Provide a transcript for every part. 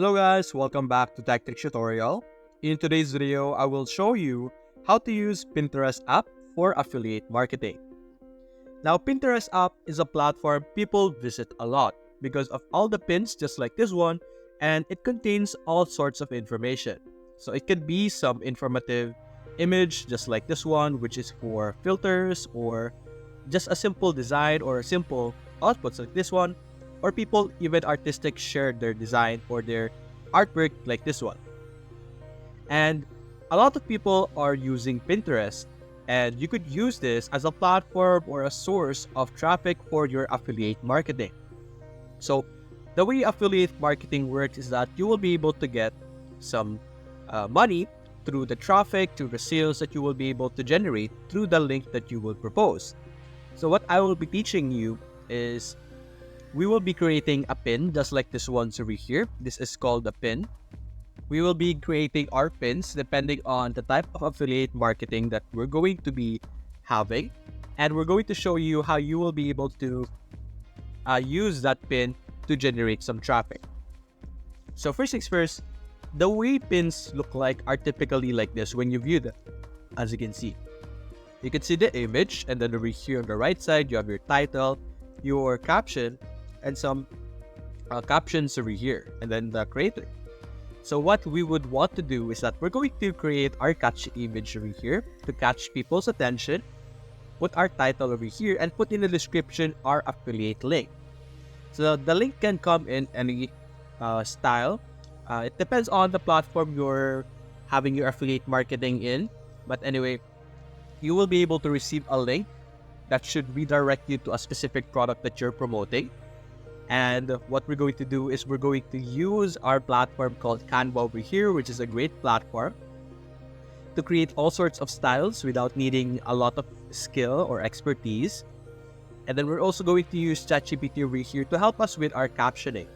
Hello guys, welcome back to Tactic Tutorial. In today's video, I will show you how to use Pinterest app for affiliate marketing. Now, Pinterest app is a platform people visit a lot because of all the pins just like this one, and it contains all sorts of information. So it can be some informative image just like this one, which is for filters, or just a simple design or a simple outputs like this one, or people even artistic share their design or their artwork like this one. And a lot of people are using Pinterest, and you could use this as a platform or a source of traffic for your affiliate marketing. So the way affiliate marketing works is that you will be able to get some money through the traffic, through the sales that you will be able to generate through the link that you will propose. So what I will be teaching you is we will be creating a pin just like this one over here. This is called a pin. We will be creating our pins depending on the type of affiliate marketing that we're going to be having. And we're going to show you how you will be able to use that pin to generate some traffic. So first things first, the way pins look like are typically like this when you view them. As you can see the image, and then over here on the right side, you have your title, your caption, and some captions over here, and then the creator. So what we would want to do is that we're going to create our catchy image over here to catch people's attention, put our title over here, and put in the description our affiliate link. So the link can come in any style. It depends on the platform you're having your affiliate marketing in. But anyway, you will be able to receive a link that should redirect you to a specific product that you're promoting. And what we're going to do is we're going to use our platform called Canva over here, which is a great platform to create all sorts of styles without needing a lot of skill or expertise. And then we're also going to use ChatGPT over here to help us with our captioning.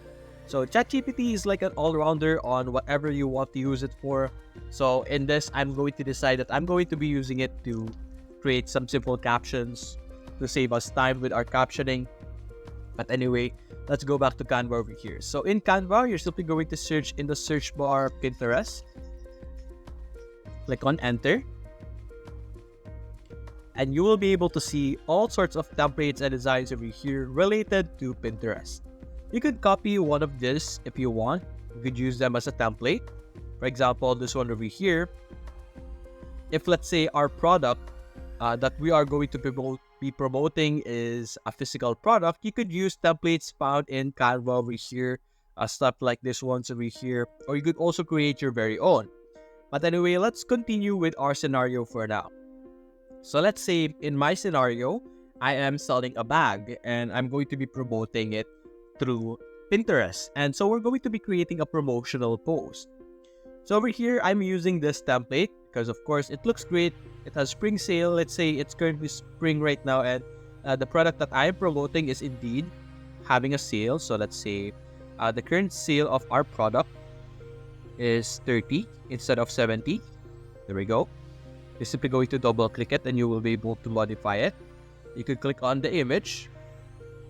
So ChatGPT is like an all-rounder on whatever you want to use it for. So in this, I'm going to decide that I'm going to be using it to create some simple captions to save us time with our captioning. But anyway, let's go back to Canva over here. So in Canva, you're simply going to search in the search bar Pinterest. Click on enter. And you will be able to see all sorts of templates and designs over here related to Pinterest. You could copy one of this if you want. You could use them as a template. For example, this one over here. If let's say our product that we are going to be promoting is a physical product, you could use templates found in Canva over here, stuff like this ones over here, or you could also create your very own. But anyway, let's continue with our scenario for now. So let's say in my scenario, I am selling a bag and I'm going to be promoting it through Pinterest. And so we're going to be creating a promotional post. So over here, I'm using this template because of course it looks great. It has spring sale. Let's say it's currently spring right now, and the product that I am promoting is indeed having a sale. So let's say the current sale of our product is 30 instead of 70. There we go. You're simply going to double click it and you will be able to modify it. You can click on the image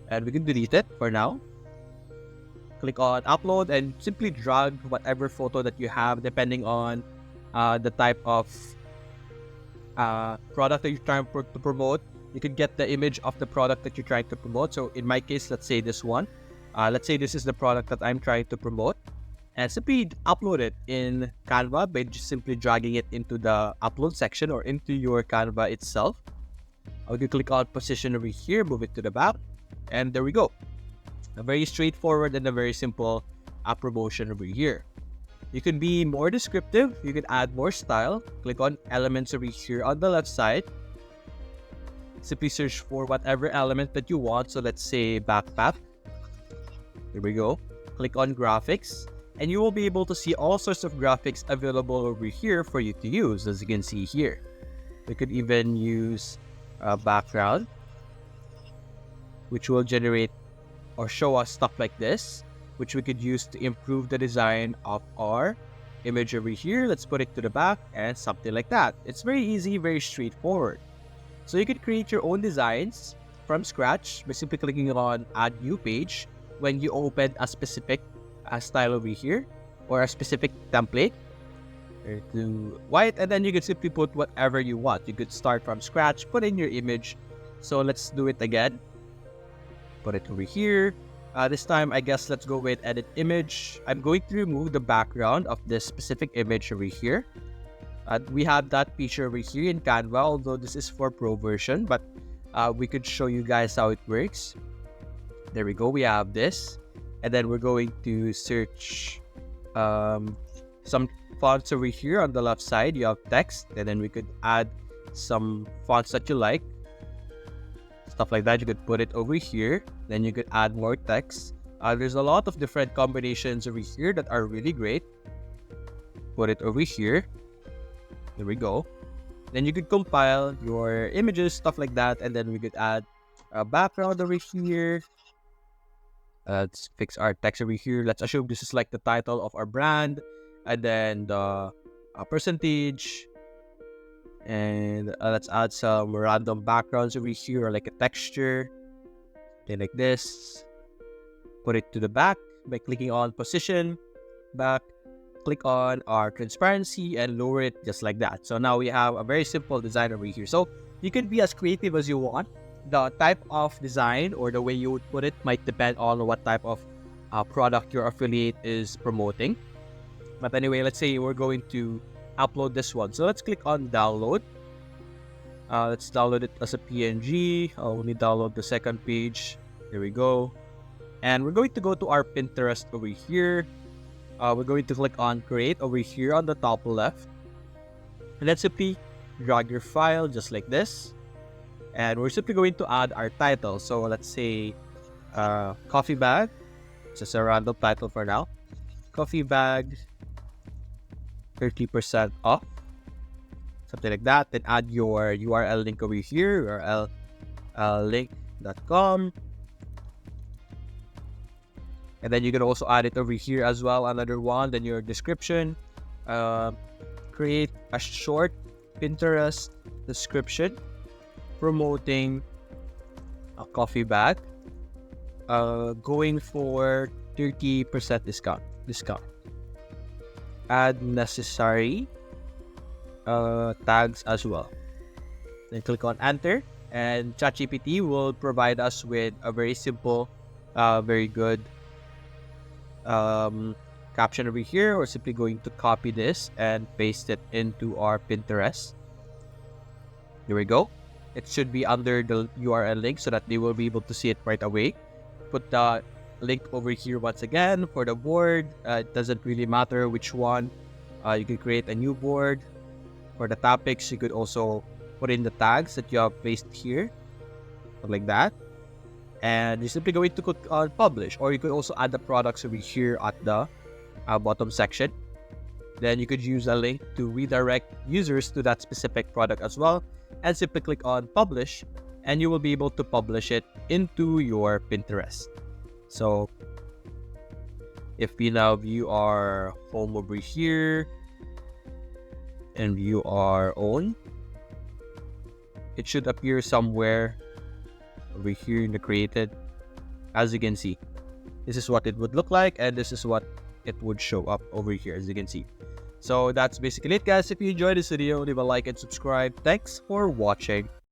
and we can delete it for now. Click on upload and simply drag whatever photo that you have depending on the type of product that you're trying to promote. You can get the image of the product that you're trying to promote. So in my case, let's say this one. Let's say this is the product that I'm trying to promote. And simply upload it in Canva by just simply dragging it into the upload section or into your Canva itself. I can click on position over here, move it to the back, and there we go. A very straightforward and a very simple promotion over here. You can be more descriptive. You can add more style. Click on elements over here on the left side. Simply search for whatever element that you want. So let's say backpack. There we go. Click on graphics. And you will be able to see all sorts of graphics available over here for you to use, as you can see here. We could even use a background, which will generate or show us stuff like this, which we could use to improve the design of our image over here. Let's put it to the back and something like that. It's very easy, very straightforward. So you could create your own designs from scratch by simply clicking on add new page when you open a specific style over here. or a specific template to white, and then you can simply put whatever you want. You could start from scratch, put in your image. So let's do it again. Put it over here. This time, I guess let's go with edit image. I'm going to remove the background of this specific image over here. We have that feature over here in Canva, although this is for pro version, but we could show you guys how it works. There we go. We have this, and then we're going to search some fonts over here on the left side. You have text, and then we could add some fonts that you like. Stuff like that, you could put it over here. Then you could add more text. There's a lot of different combinations over here that are really great. Put it over here. There we go. Then you could compile your images, stuff like that, and then we could add a background over here. Let's fix our text over here. Let's assume this is like the title of our brand, and then the percentage. And let's add some random backgrounds over here, or like a texture. Then like this. Put it to the back by clicking on position, back. Click on our transparency and lower it just like that. So now we have a very simple design over here. So you can be as creative as you want. The type of design or the way you would put it might depend on what type of product your affiliate is promoting. But anyway, let's say we're going to upload this one. So let's click on download. Let's download it as a PNG. I'll only download the second page. There we go. And we're going to go to our Pinterest over here. We're going to click on create over here on the top left. And then simply drag your file just like this. And we're simply going to add our title. So let's say coffee bag. It's just a random title for now. Coffee bag 30% off. Something like that. Then add your URL link over here. URL link.com. And then you can also add it over here as well. Another one. Then your description. Create a short Pinterest description promoting a coffee bag. Going for 30% discount. Add necessary tags as well. Then click on enter, and ChatGPT will provide us with a very simple, very good caption over here. We're simply going to copy this and paste it into our Pinterest. There we go. It should be under the URL link so that they will be able to see it right away. Put the link over here once again for the board. It doesn't really matter which one. You can create a new board. For the topics, you could also put in the tags that you have placed here, like that. And you're simply going to click on publish, or you could also add the products over here at the bottom section. Then you could use a link to redirect users to that specific product as well, and simply click on publish, and you will be able to publish it into your Pinterest. So if we now view our home over here and view our own, it should appear somewhere over here in the created. As you can see, this is what it would look like, and this is what it would show up over here, as you can see. So that's basically it, guys. If you enjoyed this video, leave a like and subscribe. Thanks for watching.